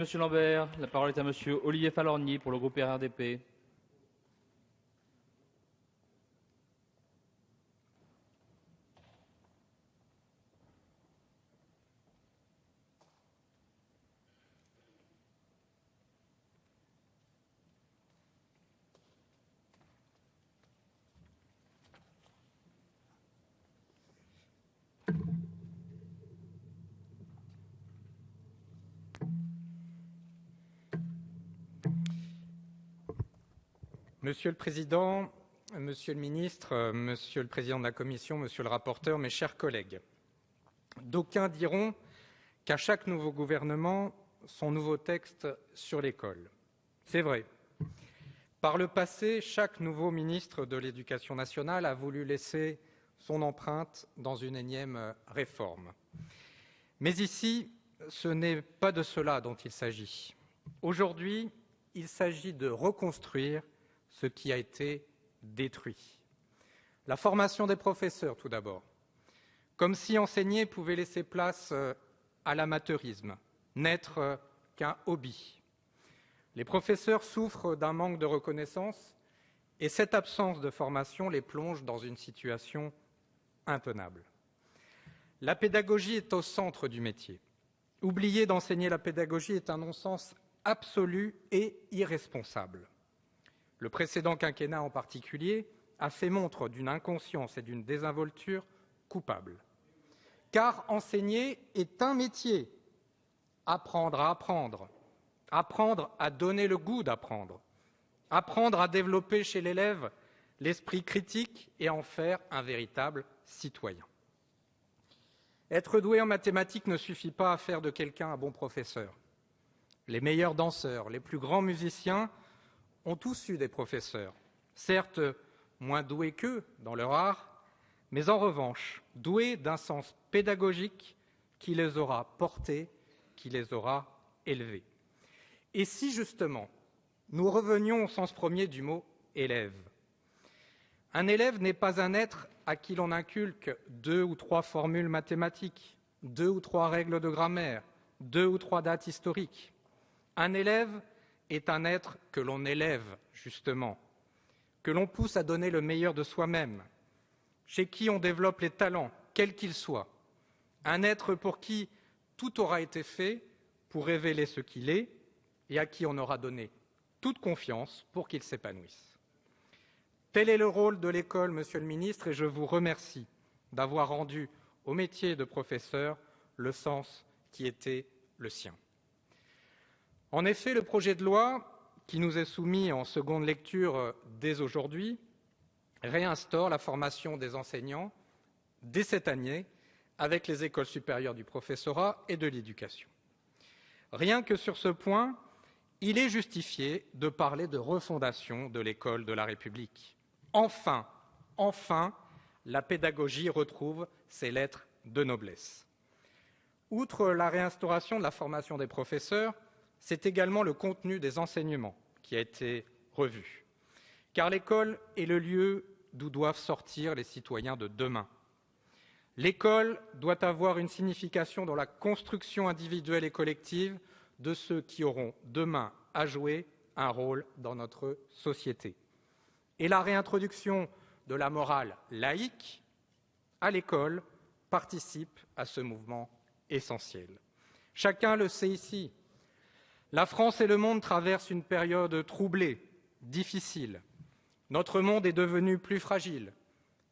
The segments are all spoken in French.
Monsieur Lambert, la parole est à monsieur Olivier Falorni pour le groupe RRDP. Monsieur le Président, Monsieur le Ministre, Monsieur le Président de la Commission, Monsieur le rapporteur, mes chers collègues, d'aucuns diront qu'à chaque nouveau gouvernement, son nouveau texte sur l'école. C'est vrai. Par le passé, chaque nouveau ministre de l'Éducation nationale a voulu laisser son empreinte dans une énième réforme. Mais ici, ce n'est pas de cela dont il s'agit. Aujourd'hui, il s'agit de reconstruire ce qui a été détruit. La formation des professeurs, tout d'abord. Comme si enseigner pouvait laisser place à l'amateurisme, n'être qu'un hobby. Les professeurs souffrent d'un manque de reconnaissance et cette absence de formation les plonge dans une situation intenable. La pédagogie est au centre du métier. Oublier d'enseigner la pédagogie est un non-sens absolu et irresponsable. Le précédent quinquennat en particulier a fait montre d'une inconscience et d'une désinvolture coupables. Car enseigner est un métier. Apprendre à apprendre, apprendre à donner le goût d'apprendre, apprendre à développer chez l'élève l'esprit critique et en faire un véritable citoyen. Être doué en mathématiques ne suffit pas à faire de quelqu'un un bon professeur. Les meilleurs danseurs, les plus grands musiciens ont tous eu des professeurs, certes moins doués qu'eux dans leur art, mais en revanche doués d'un sens pédagogique qui les aura portés, qui les aura élevés. Et si justement nous revenions au sens premier du mot élève, un élève n'est pas un être à qui l'on inculque 2 ou 3 formules mathématiques, 2 ou 3 règles de grammaire, 2 ou 3 dates historiques. Un élève est un être que l'on élève, justement, que l'on pousse à donner le meilleur de soi-même, chez qui on développe les talents, quels qu'ils soient. Un être pour qui tout aura été fait pour révéler ce qu'il est et à qui on aura donné toute confiance pour qu'il s'épanouisse. Tel est le rôle de l'école, Monsieur le Ministre, et je vous remercie d'avoir rendu au métier de professeur le sens qui était le sien. En effet, le projet de loi qui nous est soumis en seconde lecture dès aujourd'hui réinstaure la formation des enseignants dès cette année avec les écoles supérieures du professorat et de l'éducation. Rien que sur ce point, il est justifié de parler de refondation de l'école de la République. Enfin, la pédagogie retrouve ses lettres de noblesse. Outre la réinstauration de la formation des professeurs, c'est également le contenu des enseignements qui a été revu. Car l'école est le lieu d'où doivent sortir les citoyens de demain. L'école doit avoir une signification dans la construction individuelle et collective de ceux qui auront demain à jouer un rôle dans notre société. Et la réintroduction de la morale laïque à l'école participe à ce mouvement essentiel. Chacun le sait ici, la France et le monde traversent une période troublée, difficile. Notre monde est devenu plus fragile,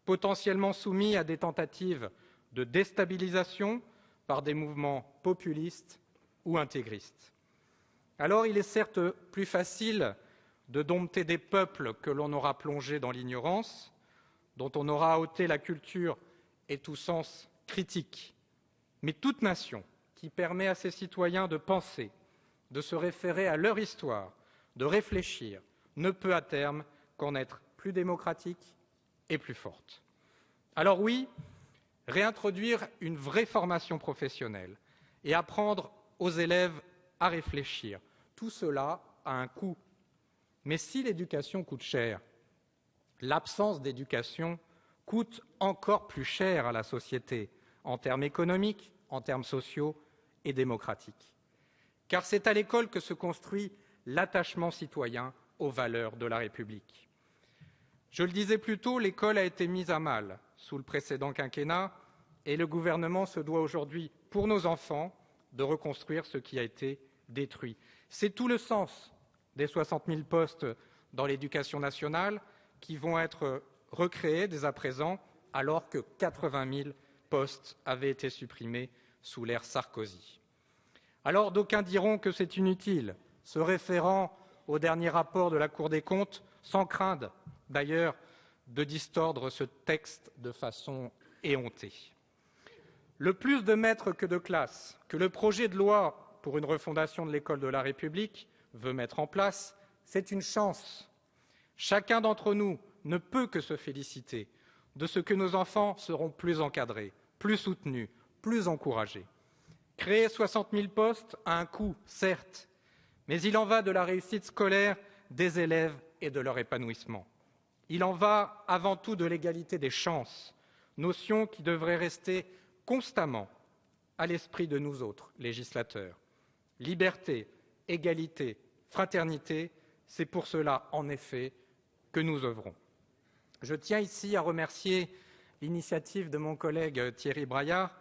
potentiellement soumis à des tentatives de déstabilisation par des mouvements populistes ou intégristes. Alors il est certes plus facile de dompter des peuples que l'on aura plongés dans l'ignorance, dont on aura ôté la culture et tout sens critique. Mais toute nation qui permet à ses citoyens de penser, de se référer à leur histoire, de réfléchir, ne peut à terme qu'en être plus démocratique et plus forte. Alors oui, réintroduire une vraie formation professionnelle et apprendre aux élèves à réfléchir, tout cela a un coût. Mais si l'éducation coûte cher, l'absence d'éducation coûte encore plus cher à la société, en termes économiques, en termes sociaux et démocratiques. car c'est à l'école que se construit l'attachement citoyen aux valeurs de la République. Je le disais plus tôt, l'école a été mise à mal sous le précédent quinquennat et le gouvernement se doit aujourd'hui, pour nos enfants, de reconstruire ce qui a été détruit. C'est tout le sens des 60 000 postes dans l'éducation nationale qui vont être recréés dès à présent, alors que 80 000 postes avaient été supprimés sous l'ère Sarkozy. Alors d'aucuns diront que c'est inutile, se référant au dernier rapport de la Cour des comptes, sans craindre d'ailleurs de distordre ce texte de façon éhontée. Le plus de maîtres que de classes que le projet de loi pour une refondation de l'école de la République veut mettre en place, c'est une chance. Chacun d'entre nous ne peut que se féliciter de ce que nos enfants seront plus encadrés, plus soutenus, plus encouragés. Créer 60 000 postes a un coût, certes, mais il en va de la réussite scolaire des élèves et de leur épanouissement. Il en va avant tout de l'égalité des chances, notion qui devrait rester constamment à l'esprit de nous autres, législateurs. Liberté, égalité, fraternité, c'est pour cela, en effet, que nous œuvrons. Je tiens ici à remercier l'initiative de mon collègue Thierry Braillard,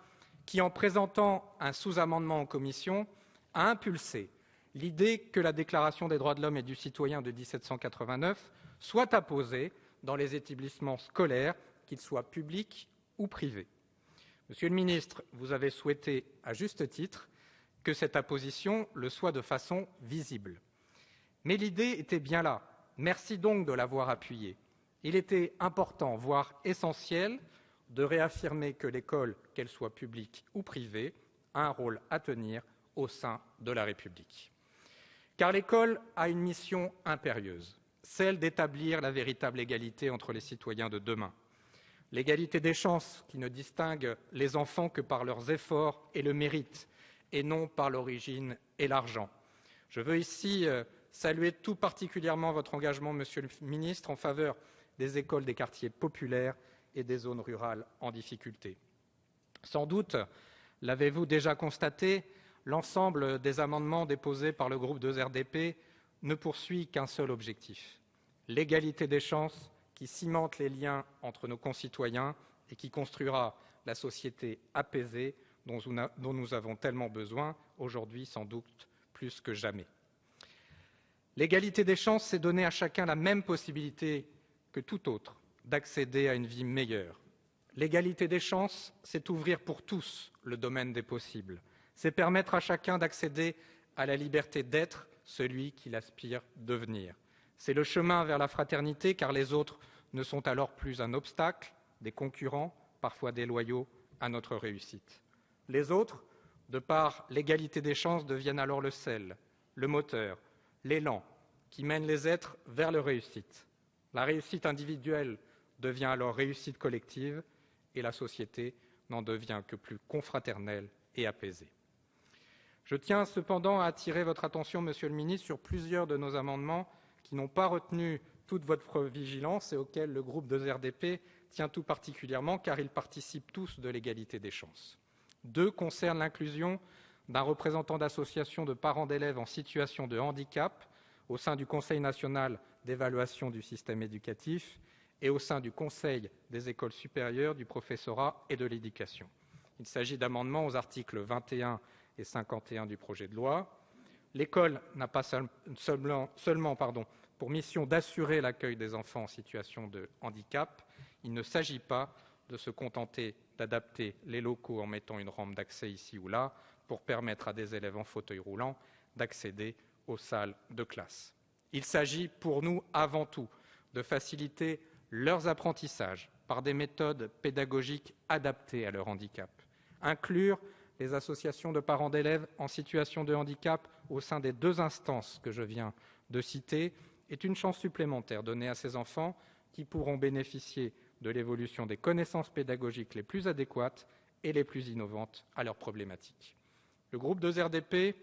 qui, en présentant un sous-amendement en commission, a impulsé l'idée que la Déclaration des droits de l'homme et du citoyen de 1789 soit apposée dans les établissements scolaires, qu'ils soient publics ou privés. Monsieur le ministre, vous avez souhaité, à juste titre, que cette apposition le soit de façon visible. Mais l'idée était bien là. Merci donc de l'avoir appuyée. Il était important, voire essentiel, de réaffirmer que l'école, qu'elle soit publique ou privée, a un rôle à tenir au sein de la République. Car l'école a une mission impérieuse, celle d'établir la véritable égalité entre les citoyens de demain. L'égalité des chances qui ne distingue les enfants que par leurs efforts et le mérite, et non par l'origine et l'argent. Je veux ici saluer tout particulièrement votre engagement, Monsieur le ministre, en faveur des écoles des quartiers populaires et des zones rurales en difficulté. Sans doute l'avez-vous déjà constaté, l'ensemble des amendements déposés par le groupe 2RDP ne poursuit qu'un seul objectif, l'égalité des chances qui cimente les liens entre nos concitoyens et qui construira la société apaisée dont nous avons tellement besoin aujourd'hui, sans doute plus que jamais. L'égalité des chances, c'est donner à chacun la même possibilité que tout autre d'accéder à une vie meilleure. L'égalité des chances, c'est ouvrir pour tous le domaine des possibles. C'est permettre à chacun d'accéder à la liberté d'être celui qu'il aspire devenir. C'est le chemin vers la fraternité, car les autres ne sont alors plus un obstacle, des concurrents, parfois déloyaux, à notre réussite. Les autres, de par l'égalité des chances, deviennent alors le sel, le moteur, l'élan qui mène les êtres vers leur réussite. La réussite individuelle devient alors réussite collective et la société n'en devient que plus confraternelle et apaisée. Je tiens cependant à attirer votre attention, Monsieur le ministre, sur plusieurs de nos amendements qui n'ont pas retenu toute votre vigilance et auxquels le groupe 2RDP tient tout particulièrement car ils participent tous de l'égalité des chances. 2 concernent l'inclusion d'un représentant d'association de parents d'élèves en situation de handicap au sein du Conseil national d'évaluation du système éducatif et au sein du Conseil des écoles supérieures, du professorat et de l'éducation. Il s'agit d'amendements aux articles 21 et 51 du projet de loi. L'école n'a pas seulement pour mission d'assurer l'accueil des enfants en situation de handicap. Il ne s'agit pas de se contenter d'adapter les locaux en mettant une rampe d'accès ici ou là pour permettre à des élèves en fauteuil roulant d'accéder aux salles de classe. Il s'agit pour nous avant tout de faciliter leurs apprentissages par des méthodes pédagogiques adaptées à leur handicap. Inclure les associations de parents d'élèves en situation de handicap au sein des 2 instances que je viens de citer est une chance supplémentaire donnée à ces enfants qui pourront bénéficier de l'évolution des connaissances pédagogiques les plus adéquates et les plus innovantes à leurs problématiques. Le groupe 2RDP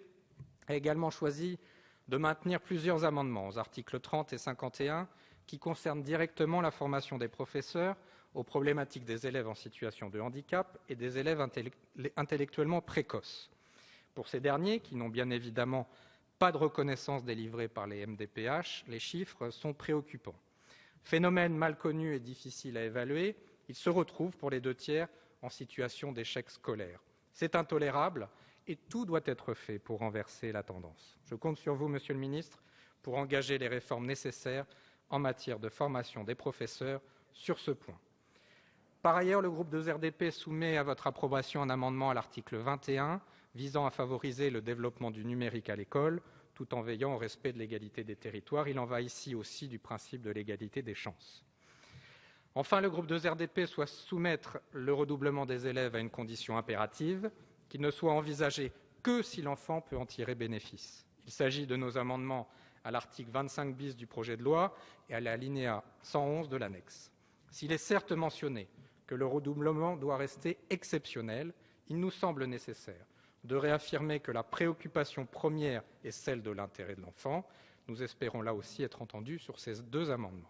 a également choisi de maintenir plusieurs amendements aux articles 30 et 51 qui concernent directement la formation des professeurs aux problématiques des élèves en situation de handicap et des élèves intellectuellement précoces. Pour ces derniers, qui n'ont bien évidemment pas de reconnaissance délivrée par les MDPH, les chiffres sont préoccupants. Phénomène mal connu et difficile à évaluer, ils se retrouvent pour les 2/3 en situation d'échec scolaire. C'est intolérable et tout doit être fait pour renverser la tendance. Je compte sur vous, Monsieur le Ministre, pour engager les réformes nécessaires en matière de formation des professeurs sur ce point. Par ailleurs, le groupe 2RDP soumet à votre approbation un amendement à l'article 21 visant à favoriser le développement du numérique à l'école, tout en veillant au respect de l'égalité des territoires. Il en va ici aussi du principe de l'égalité des chances. Enfin, le groupe 2RDP souhaite soumettre le redoublement des élèves à une condition impérative, qu'il ne soit envisagé que si l'enfant peut en tirer bénéfice. Il s'agit de nos amendements à l'article 25 bis du projet de loi et à l'alinéa 111 de l'annexe. S'il est certes mentionné que le redoublement doit rester exceptionnel, il nous semble nécessaire de réaffirmer que la préoccupation première est celle de l'intérêt de l'enfant. Nous espérons là aussi être entendus sur ces 2 amendements.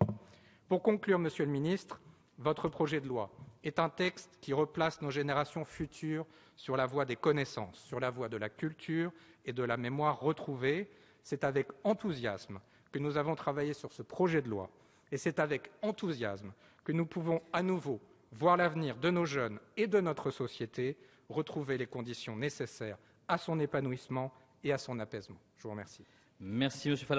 Pour conclure, Monsieur le Ministre, votre projet de loi est un texte qui replace nos générations futures sur la voie des connaissances, sur la voie de la culture et de la mémoire retrouvée. C'est avec enthousiasme que nous avons travaillé sur ce projet de loi et c'est avec enthousiasme que nous pouvons à nouveau voir l'avenir de nos jeunes et de notre société retrouver les conditions nécessaires à son épanouissement et à son apaisement. Je vous remercie. Merci, Monsieur Falorni.